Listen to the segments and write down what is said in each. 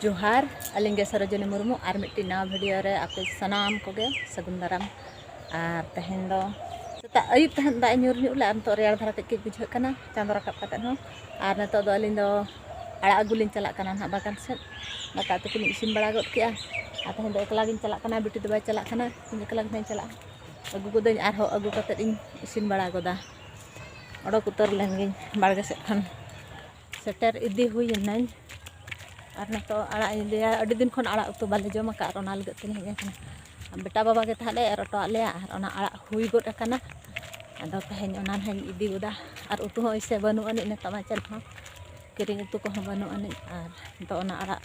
जोहार अलिंगे सरोजनी मुर्मू और मिट्टी नवा वीडियो रे आपे सनाम कोगे सगुन दाराम और तहेन दो सेता अयुब तहन दा ᱧᱩᱨ ᱧᱩ ला तो रेयार धारा के बुझे कना चांदो राकाब कते हो और नतो दो अलिंग दो आड़ा अगुलिन चला कना ना बागान से दाका तो किन इसिन बड़ा गद किया आ तहेन दो एकला गिन चला कना बिटी दो बाय चला कना इन एकला गिन चला अगु गोदኝ आर हो अगु कते इन इसिन बड़ा गोदा ओडोक उतर लेन गिन बाड़गे से खन सेटर इदी हुई नाइन और नतो आड़ा दिया अड़ी दिन खन आड़ा उतु बाले जमा का रोना लगत तेन हेज कना बेटा बाबा के थाले रटो आले और ओना आड़ा हुई गद कना आदो तहेन ओना हन इदी गोदा और उतु हो इसे बनु अनि नता माचन हो किरिंग उतु को बनु अनि और तो ओना आड़ा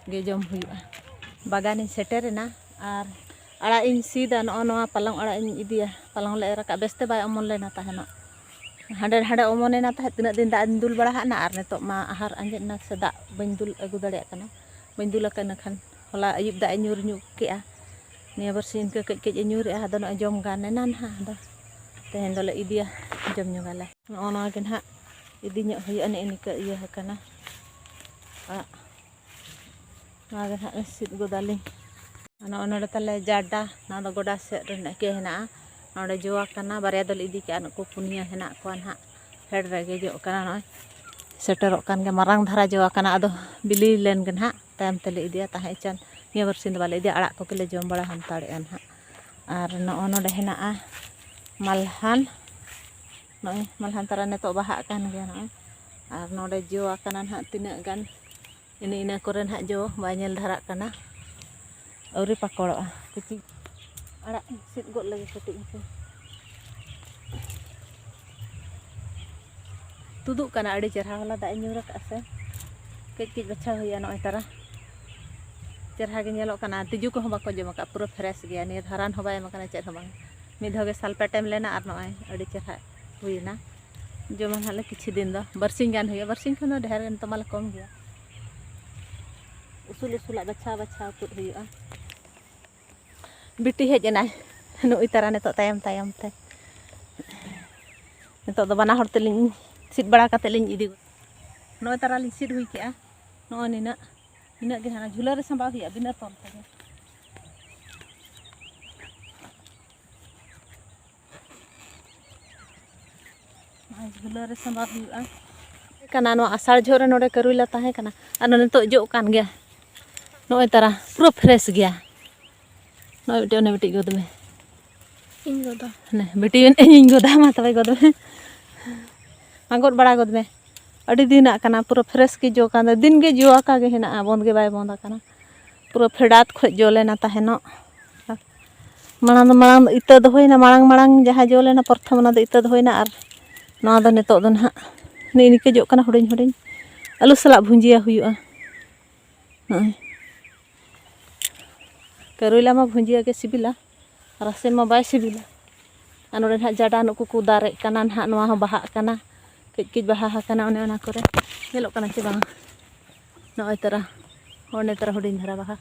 गे जम हुआ बागान सेटेरना और आड़ा इन सीदा नोआ पालंग आड़ा इन इदिया पालंग ले रका बेस्ते बाय अमन लेना तहनो हांडे हांडे अमनेना तह तीना दिन दा दुल बड़ा हाना और नितो मा आहार अंजेना से दा बन दुल अगु दाड़े कना बन दुल कना खान होला अयुब दा ᱧᱩᱨ ᱧᱩ केआ निया बरसिन के कज कज ᱧᱩᱨ ए आदो न जम गाने ना हा आदो तेहन दोले इदिया जम ᱧuगाले ओना के ना इदि ᱧ हुई अने इनके इया हकना ना गे ना सिद गोदाली ana onode tale jada na do goda se rena ke hena node joa kana barya dol idi ke anku punia hena ko na head rage jo kana no seterok kan ge marang dhara joa kana ado bili len gen ha tam tele idia ta chan niya bersin bale idia arak ko kele jom bala han tare an ha ar no onode hena a malhan no malhan tara ne to baha kan ge no ar node joa kana ha tina gan ini ina koren ha jo banyel dhara kana औरी पकड़ो कुची आड़ा सिद गो लगे कटी को तुदु कना अड़ी चरहा वाला दा ᱧᱩᱨ का से कच कच बच्चा हुई नय तारा चरहा गे नेलो कना तिजु को बाको जम का पूरा फ्रेश गया ने धारान हो बाय मकना चेत हो बांग मिद होगे सालपा टाइम लेना और नय अड़ी चरहा हुईना जमन हाले किछि दिन दो बरसिंग गान हुई बरसिंग खन ढेर गन तमाल कम गया उसूल उसूला बच्चा बच्चा कुद हुआ बिटी हेजना नुई तारा ने तो तायम तायम ते नितो दो बना हर तेलिं सिद बड़ा कते लिं इदी नुई तारा लिं सिद हुई केआ नो निना इना गे हाना झुला रे संबा हुई बिना तोल ते मा झुला रे संबा हुआ कना नो आषाढ़ झोरे नोडे करुइला ताहे कना अन नितो जो कान गया नुई तारा पूरा फ्रेश गया नो बेटे ने बेटी गोद में इन गोदा ने बेटी इन गोदा मा तबे गोद में मागोद बड़ा गोद में अड़ी दिन आकना पूरा फ्रेश की जो कान दिन गे जो आका गे हेना बंद गे बाय बंद आकना पूरा फेडात ख जो लेना ताहेनो मांग इता दो होइना मांग जहा जो लेना प्रथम ना दो इता दो होइना और ना दो नितो दो ना नि निके जो काना हुडिन हुडिन आलू सला भुंजिया हुयुआ करुला मा भुंजिया के सिबिला रसे मा बाय सिबिला अनोडे ना जाडा नुकु को दारे कना ना नवा हो बाहा कना कच कच बाहा कना ओने ओना करे नेलो कना चे बांग नय तरा ओने तरा हुडिन धरा बाहा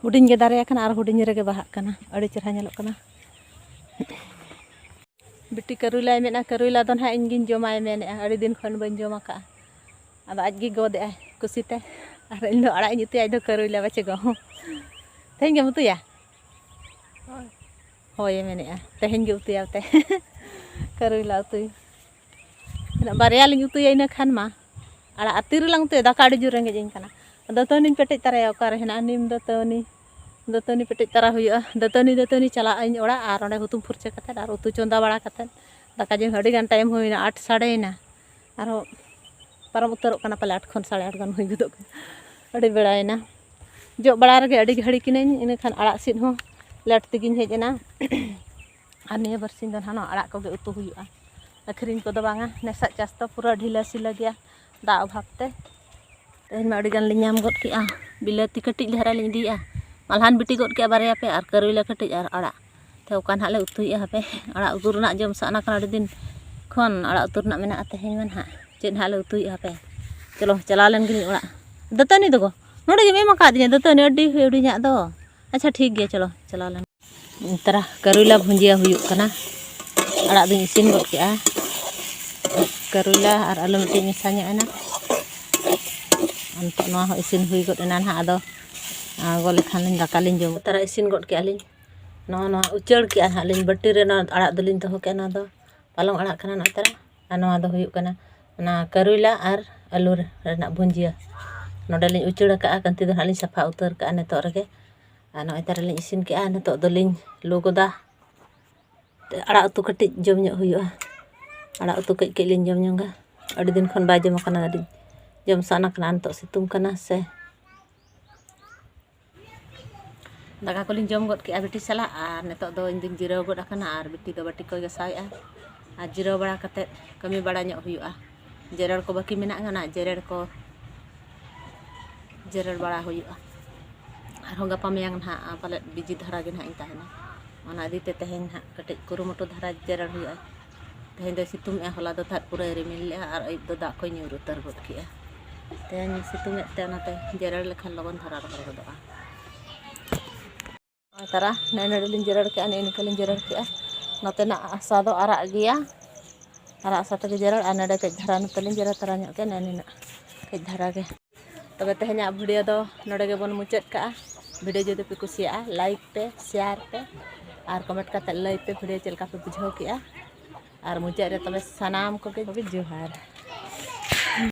हुडिन गे दारे कना और हुडिन रे गे बाहा कना अड़ी चरहा नेलो कना बिटी करुला मेना करुला दो ना इंगिन जमाय मेने अड़ी दिन खन बन जमा का अब आज गी गोदे कुसीते और इन दो आड़ा युती आज दो करुला बचे गो तेहन गे मुतुया होय मेने तेहन गे उतुया ते करुला उतुय बारिया लिंग उतुया इन खान मा आड़ा अतिर लंग ते दाका अड़ी जुर रेंगे जिन कना दतनी पेटे तारा ओकार हेना निम दतनी पेटे तारा हुआ दतनी चला इन ओड़ा और ओंडे हुतुम फुरचे कते और उतु चंदा बड़ा कते दाका जिन हडी गान टाइम होइना 8 साढ़ेना और पारम उतरों कना पाले 8 खन 8:30 गान हुई गदो अड़ी बेड़ायना जो बड़ा रे अड़ी घड़ी किनें इन खान आड़ा सिन हो लेट तिगिन हेजना और निया बरसिन दो हानो आड़ा को गे उतु हुआ अखरिन को दो बांगा नेसा चास तो पूरा ढीला सिला गया दा अभावते तेहन में अड़ी गान लिᱧाम गद किया बिलाती कटिज धारा लिं दिया मालहान बिटी गद किया बारे पे और करुला कटिज और आड़ा ते ओकान हाले उतुया हपे आड़ा उतु रना जम साना कना अड़ी दिन खन आड़ा उतु रना मेना तेहन मन हा चेन हाले उतुया हपे चलो चला लेन गिनी ओड़ा दतनी दो नोडे जमे मका दिया दतनी अड्डी हुडी nya दो अच्छा ठीक गया चलो चला लेन तरा करुला भुंजिया हुयुक कना आड़ा दिन इसिन गद केआ करुला और आलू मिट्टी मिसा nya ना Antok noa isin hui got enan ha ado gole khan lin daka lin jom tara isin got ke alin noa uceur ke an ha lin bati re na arak dolin doho ke na do palong arak kana na tara noa do huyuk kana na karula ar alu renak bunjia node lin uceur ka akan tido halin safa utar ka an to rege ano tara lin isin ke an to dolin lu goda arak utu katik jom nyok huyuk arak utu kek lin jom nyongga adi din khon ba jom kana adi jom sana kana antok situng kana se daka ko lin jom got ke abiti sala ar netok do indin jiro got akana ar biti do bati ko gasai ar jiro bara kate kami bara nyok huyuk jerer ko baki menak ngana jerer bara huyuk ar honga pamyang ha palet biji dhara gen ha intahna ona dite tehen ha katik kurumoto dhara jerer huyuk tehen do situng hola do that pura rimil le ar aib do dak ko nyur utar got ke tehen situng te onate jerer lekhan logon dhara ro do tara nene lin jerer ke ane kalin jerer ke note na asa do arak gia arak asa te jerer ane de ke dhara no telin jerer tara nyok ke nene na ke dhara ke tobe tehnya video do node ge bon mucet ka video jodi pe kusia like pe share pe ar comment kate lay pe video chel ka pe bujhau ke ar mucet re tobe sanam ko ke johar।